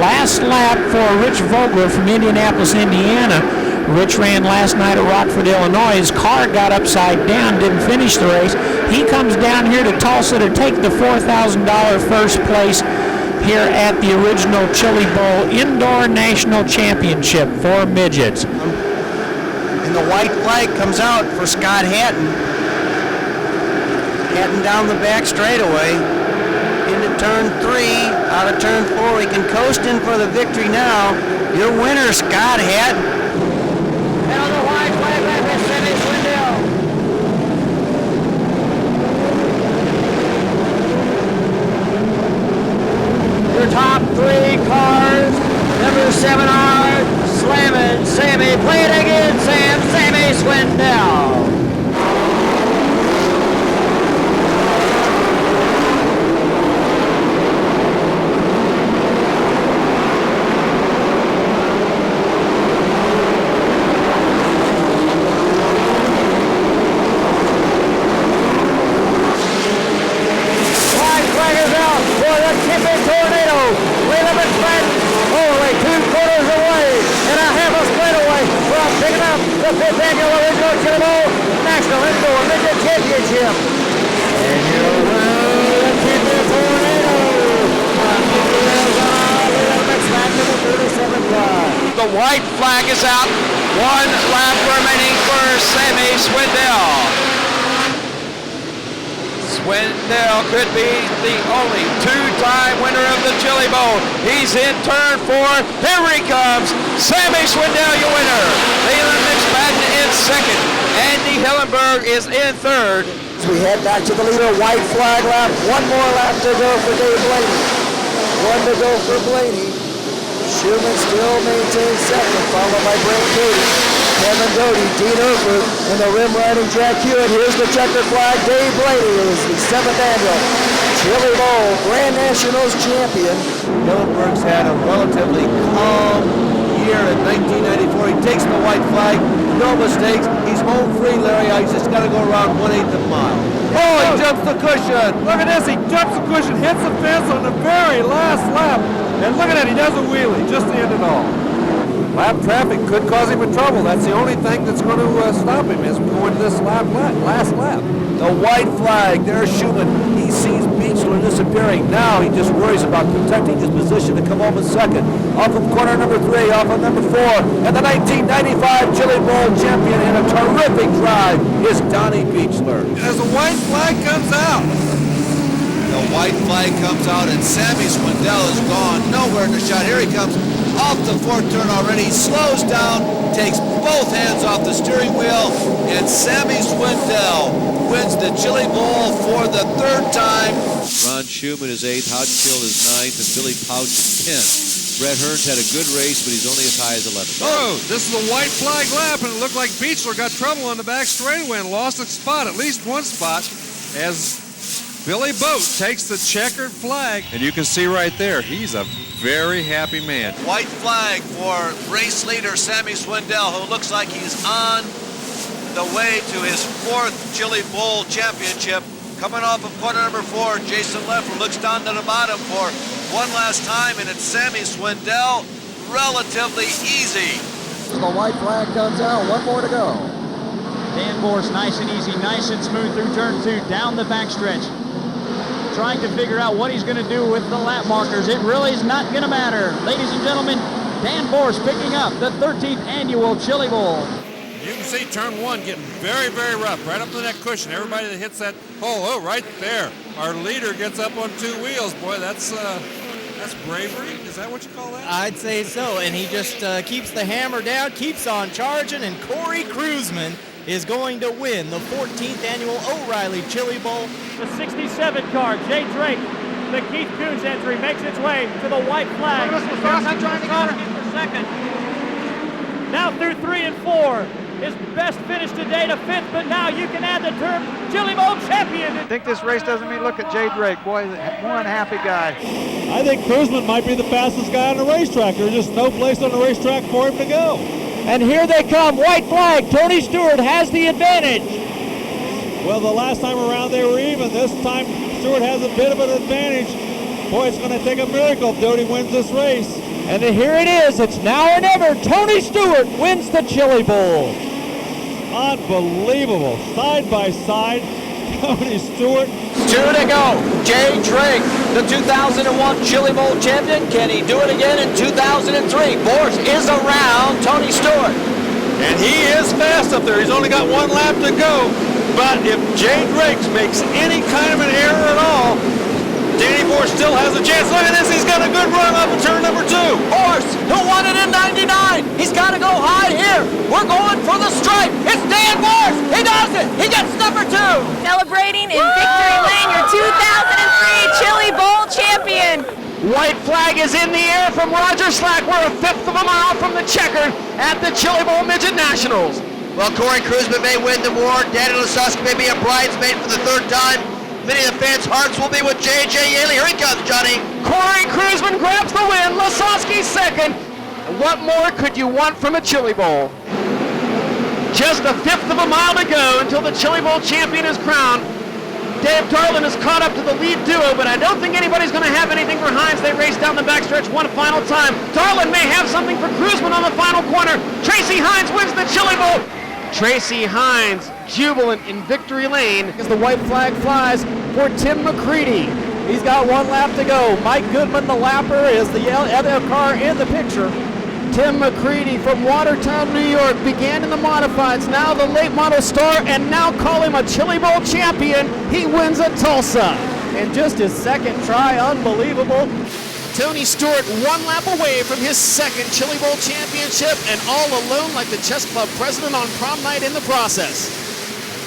last lap for Rich Vogler from Indianapolis, Indiana. Rich ran last night at Rockford, Illinois. His car got upside down, didn't finish the race. He comes down here to Tulsa to take the $4,000 first place here at the original Chili Bowl Indoor National Championship for midgets. And the white flag comes out for Scott Hatton. Hatton down the back straightaway into turn 3, out of turn 4. He can coast in for the victory now. Your winner, Scott Hatton. And on the white flag, that is Sammy Swindell. Your top 3 cars, number 7 are slamming Sammy. Play it again, Sam. Sammy Swindell. Lealand McSpadden only 2 quarters away and a half a split away from picking up the 5th annual original Chili Bowl National Indoor Midget Championship. And your winner, the Timber Tornado. Lealand McSpadden in the 37th car. The white flag is out. 1 lap remaining for Sammy Swindell. Swindell could be the only 2-time winner of the Chili Bowl. He's in turn 4. Here he comes. Sammy Swindell, your winner. Lealand McSpadden in 2nd. Andy Hillenburg is in 3rd. As we head back to the leader, white flag lap. 1 more lap to go for Dave Blaney. 1 to go for Blaney. Schumann still maintains 2nd, followed by Bryan Clauson. Kevin Doty, Dean Erfurt, and the rim riding Jack Hewitt. Here's the checkered flag. Dave Blaney is the 7th annual Chili Bowl Grand Nationals champion. Hillenburg's had a relatively calm year in 1994. He takes the white flag, no mistakes. He's home free, Larry. He's just got to go around 1/8 of a mile. Oh, he jumps the cushion. Look at this. He jumps the cushion, hits the fence on the very last lap. And look at that. He does a wheelie just to end it all. Lap traffic could cause him trouble. That's the only thing that's going to stop him as we go into this last lap. The white flag, there's Schumann. He sees Beechler disappearing. Now he just worries about protecting his position to come home in 2nd. Off of corner number 3, off of number 4. And the 1995 Chili Bowl champion in a terrific drive is Donnie Beechler. As the white flag comes out. The white flag comes out and Sammy Swindell is gone. Nowhere in the shot. Here he comes. Off the 4th turn already, slows down, takes both hands off the steering wheel, and Sammy Swindell wins the Chili Bowl for the 3rd time. Ron Schumann is 8th, Hodgenfield is 9th, and Billy Pouch is 10th. Brett Hearns had a good race, but he's only as high as 11th. Oh, this is a white flag lap, and it looked like Beechler got trouble on the back straightaway and lost a spot, at least 1 spot, as Billy Boat takes the checkered flag. And you can see right there, he's a very happy man. White flag for race leader Sammy Swindell, who looks like he's on the way to his 4th Chili Bowl championship. Coming off of corner number 4, Jason Leffler looks down to the bottom for one last time, and it's Sammy Swindell, relatively easy. The white flag comes out. 1 more to go. Dan Boorse, nice and easy, nice and smooth through turn 2, down the backstretch. Trying to figure out what he's going to do with the lap markers. It really is not going to matter. Ladies and gentlemen, Dan Boorse picking up the 13th annual Chili Bowl. You can see turn 1 getting very, very rough, right up to that cushion. Everybody that hits that hole, right there. Our leader gets up on 2 wheels. Boy, that's bravery. Is that what you call that? I'd say so, and he just keeps the hammer down, keeps on charging, and Cory Kruseman is going to win the 14th annual O'Reilly Chili Bowl. The 67 car, Jay Drake, the Keith Coons entry, makes its way to the white flag. For 2nd. Now through 3 and 4. His best finish today to 5th, but now you can add the term Chili Bowl champion. I think this race doesn't mean look at Jay Drake. Boy, one happy guy. I think Kruseman might be the fastest guy on the racetrack. There's just no place on the racetrack for him to go. And here they come, white flag. Tony Stewart has the advantage. Well, the last time around they were even. This time Stewart has a bit of an advantage. Boy, it's going to take a miracle if Doty wins this race. And here it is. It's now or never. Tony Stewart wins the Chili Bowl. Unbelievable. Side by side, Tony Stewart. 2 to go. Jay Drake, the 2001 Chili Bowl champion. Can he do it again in 2003? Boorse is around Tony Stewart. And he is fast up there. He's only got 1 lap to go. But if Jay Drake makes any kind of an error at all, Danny Boorse still has a chance. Look at this. He's got a good run up in turn number 2. Boorse, who won it in 99. He's got to go high here. We're going for the stripe. It's Dan Boorse. He does it. He gets number 2. Celebrating in victory lane, your 2003 Chili Bowl champion. White flag is in the air from Roger Slack. We're a 1/5 of a mile from the checkered at the Chili Bowl Midget Nationals. Well, Cory Kruseman may win the war. Danny Lasoski may be a bridesmaid for the 3rd time. Many of the fans' hearts will be with J.J. Yaley. Here he comes, Johnny. Cory Kruseman grabs the win. Lasoski second. What more could you want from a Chili Bowl? Just a 1/5 of a mile to go until the Chili Bowl champion is crowned. Dave Darlin has caught up to the lead duo, but I don't think anybody's going to have anything for Hines. They race down the backstretch one final time. Darlin may have something for Kruseman on the final corner. Tracy Hines wins the Chili Bowl. Tracy Hines jubilant in victory lane as the white flag flies for Tim McCreadie. He's got 1 lap to go. Mike Goodman, the lapper, is the other car in the picture. Tim McCreadie from Watertown, New York, began in the modifieds, now the late model star, and now call him a Chili Bowl champion. He wins at Tulsa. And just his 2nd try, unbelievable. Tony Stewart 1 lap away from his 2nd Chili Bowl championship, and all alone like the chess club president on prom night in the process.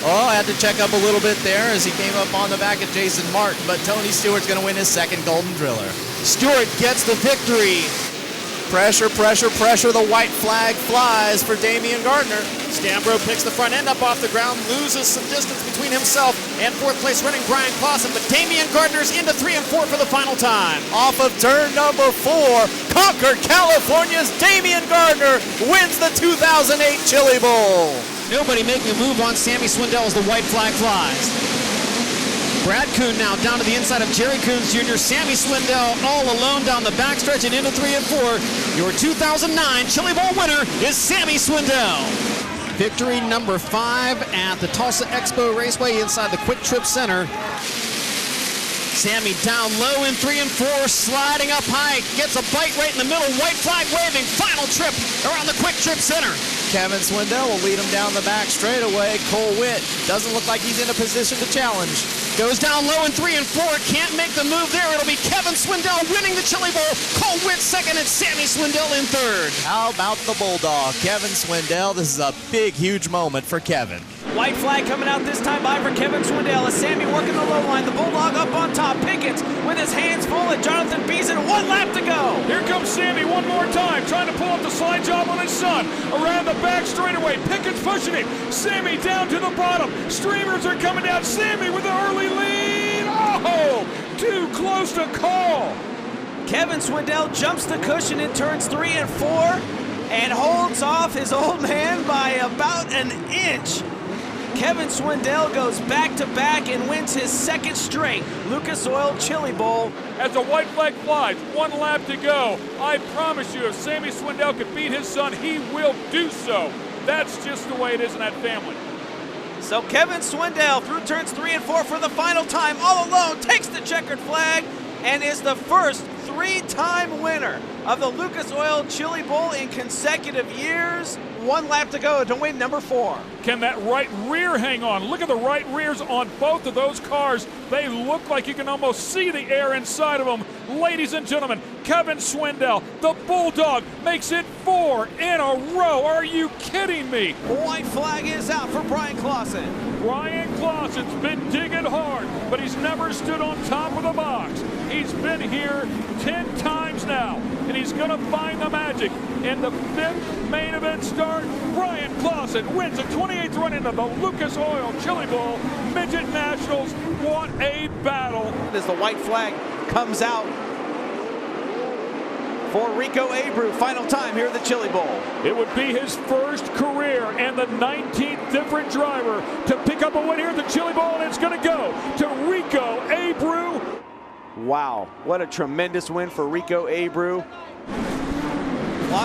Oh, I had to check up a little bit there as he came up on the back of Jason Martin, but Tony Stewart's going to win his 2nd Golden Driller. Stewart gets the victory. Pressure, pressure, pressure. The white flag flies for Damion Gardner. Stambro picks the front end up off the ground, loses some distance between himself and 4th place running Bryan Clauson, but Damion Gardner's into 3 and 4 for the final time. Off of turn number 4, Concord, California's Damion Gardner wins the 2008 Chili Bowl. Nobody making a move on Sammy Swindell as the white flag flies. Brad Kuhn now down to the inside of Jerry Coons Jr. Sammy Swindell all alone down the backstretch and into 3 and 4. Your 2009 Chili Bowl winner is Sammy Swindell. Victory number 5 at the Tulsa Expo Raceway inside the Quick Trip Center. Sammy down low in 3 and 4, sliding up high, gets a bite right in the middle, white flag waving, final trip around the Quick Trip Center. Kevin Swindell will lead him down the back straightaway. Cole Witt doesn't look like he's in a position to challenge. Goes down low in 3 and 4, can't make the move there. It'll be Kevin Swindell winning the Chili Bowl. Cole Witt 2nd and Sammy Swindell in 3rd. How about the Bulldog, Kevin Swindell? This is a big, huge moment for Kevin. White flag coming out this time by for Kevin Swindell as Sammy working the low line. The Bulldog up on top. Pickens with his hands full at Jonathan Beeson. 1 lap to go. Here comes Sammy one more time, trying to pull up the slide job on his son. Around the back straightaway. Pickens pushing him. Sammy down to the bottom. Streamers are coming down. Sammy with the early lead. Oh, too close to call. Kevin Swindell jumps the cushion in turns 3 and 4 and holds off his old man by about an inch. Kevin Swindell goes back-to-back and wins his 2nd straight Lucas Oil Chili Bowl. As the white flag flies, 1 lap to go. I promise you, if Sammy Swindell could beat his son, he will do so. That's just the way it is in that family. So Kevin Swindell through turns 3 and 4 for the final time, all alone, takes the checkered flag and is the first 3-time winner of the Lucas Oil Chili Bowl in consecutive years. 1 lap to go to win number 4. Can that right rear hang on? Look at the right rears on both of those cars. They look like you can almost see the air inside of them. Ladies and gentlemen, Kevin Swindell, the Bulldog, makes it 4 in a row. Are you kidding me? White flag is out for Bryan Clauson. Bryan Clauson's been digging hard, but he's never stood on top of the box. He's been here 10 times now, and he's going to find the magic. In the 5th main event start, Bryan Clauson wins a 28th run into the Lucas Oil Chili Bowl Midget Nationals. What a battle. As the white flag comes out for Rico Abreu, final time here at the Chili Bowl. It would be his first career and the 19th different driver to pick up a win here at the Chili Bowl, and it's going to go to Rico Abreu. Wow, what a tremendous win for Rico Abreu.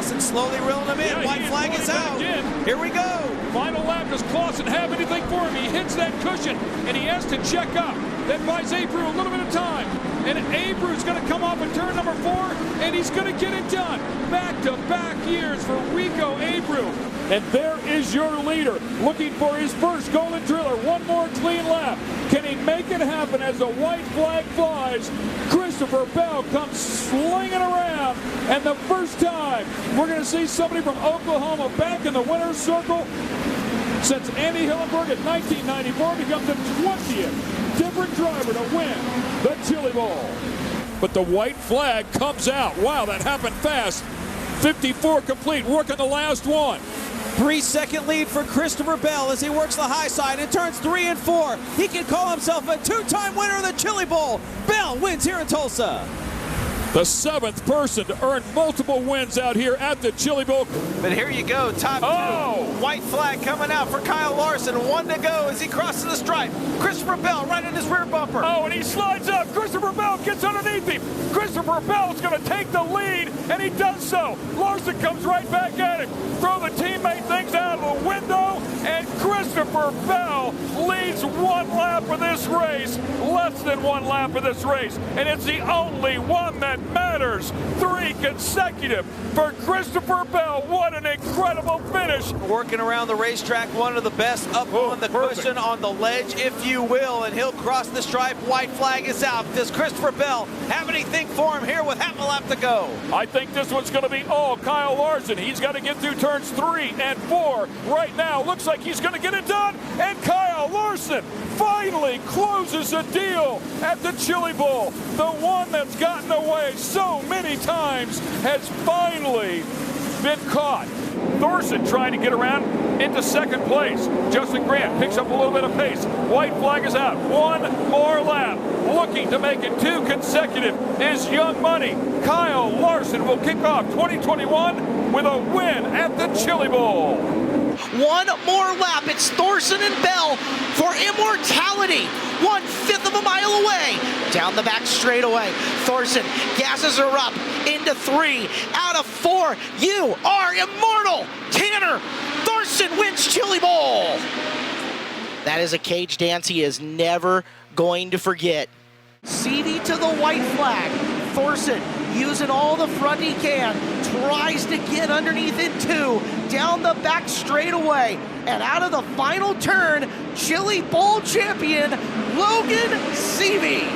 Clauson slowly reeling him in. Yeah, White flag is out. Here we go. Final lap. Does Clauson have anything for him? He hits that cushion, and he has to check up. That buys Abreu a little bit of time. And Abreu's going to come off in turn number 4, and he's going to get it done. Back-to-back years for Rico Abreu. And there is your leader, looking for his first golden driller. One more clean lap. Can he make it happen as the white flag flies? Christopher Bell comes slinging around, and the first time we're going to see somebody from Oklahoma back in the winner's circle since Andy Hillenburg in 1994 becomes the 20th different driver to win the Chili Bowl. But the white flag comes out. Wow, that happened fast. 54 complete, working the last one. 3-second lead for Christopher Bell as he works the high side in turns 3 and 4. He can call himself a 2-time winner of the Chili Bowl. Bell wins here in Tulsa. The 7th person to earn multiple wins out here at the Chili Bowl. But here you go, top 2. White flag coming out for Kyle Larson. 1 to go as he crosses the stripe. Christopher Bell right in his rear bumper. Oh, and he slides up. Christopher Bell gets underneath him. Christopher Bell is going to take the lead, and he does so. Larson comes right back at him. Throw the teammate things out of the window, and Christopher Bell leads 1 lap of this race. Less than 1 lap of this race, and it's the only one that matters. 3 consecutive for Christopher Bell. What an incredible finish. Working around the racetrack, one of the best up on the cushion, on the ledge, if you will, and he'll cross the stripe. White flag is out. Does Christopher Bell have anything for him here with half a lap to go? I think this one's going to be all Kyle Larson. He's got to get through turns 3 and 4 right now. Looks like he's going to get it done, and Kyle Larson finally closes the deal at the Chili Bowl. The one that's gotten away so many times has finally been caught. Thorson trying to get around into 2nd place. Justin Grant picks up a little bit of pace. White flag is out. 1 more lap. Looking to make it 2 consecutive is Young Money. Kyle Larson will kick off 2021 with a win at the Chili Bowl. 1 more lap. It's Thorson and Bell for immortality. 1/5 of a mile away. Down the back straightaway. Thorson gasses her up into 3 out of 4. You are immortal. Tanner Thorson wins Chili Bowl. That is a cage dance he is never going to forget. Seavey to the white flag. Thorson using all the front he can, tries to get underneath in 2, down the back straightaway, and out of the final turn, Chili Bowl champion, Logan Seavey.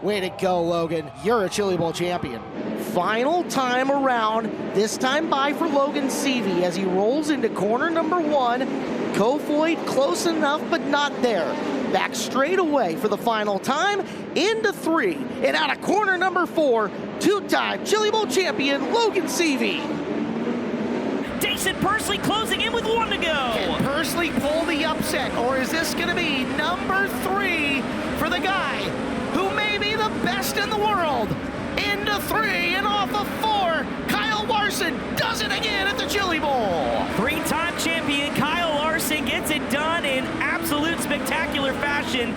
Way to go, Logan. You're a Chili Bowl champion. Final time around, this time by for Logan Seavey as he rolls into corner number 1. Kofoid close enough, but not there. Back straight away for the final time, into 3, and out of corner number 4, 2-time Chili Bowl champion, Logan Seavey. Jason Pursley closing in with 1 to go. Can Pursley pull the upset, or is this going to be number 3 for the guy who may be the best in the world? Into 3 and off of 4, Kyle Larson does it again at the Chili Bowl. 3-time champion Kyle Larson gets it done in absolute spectacular fashion.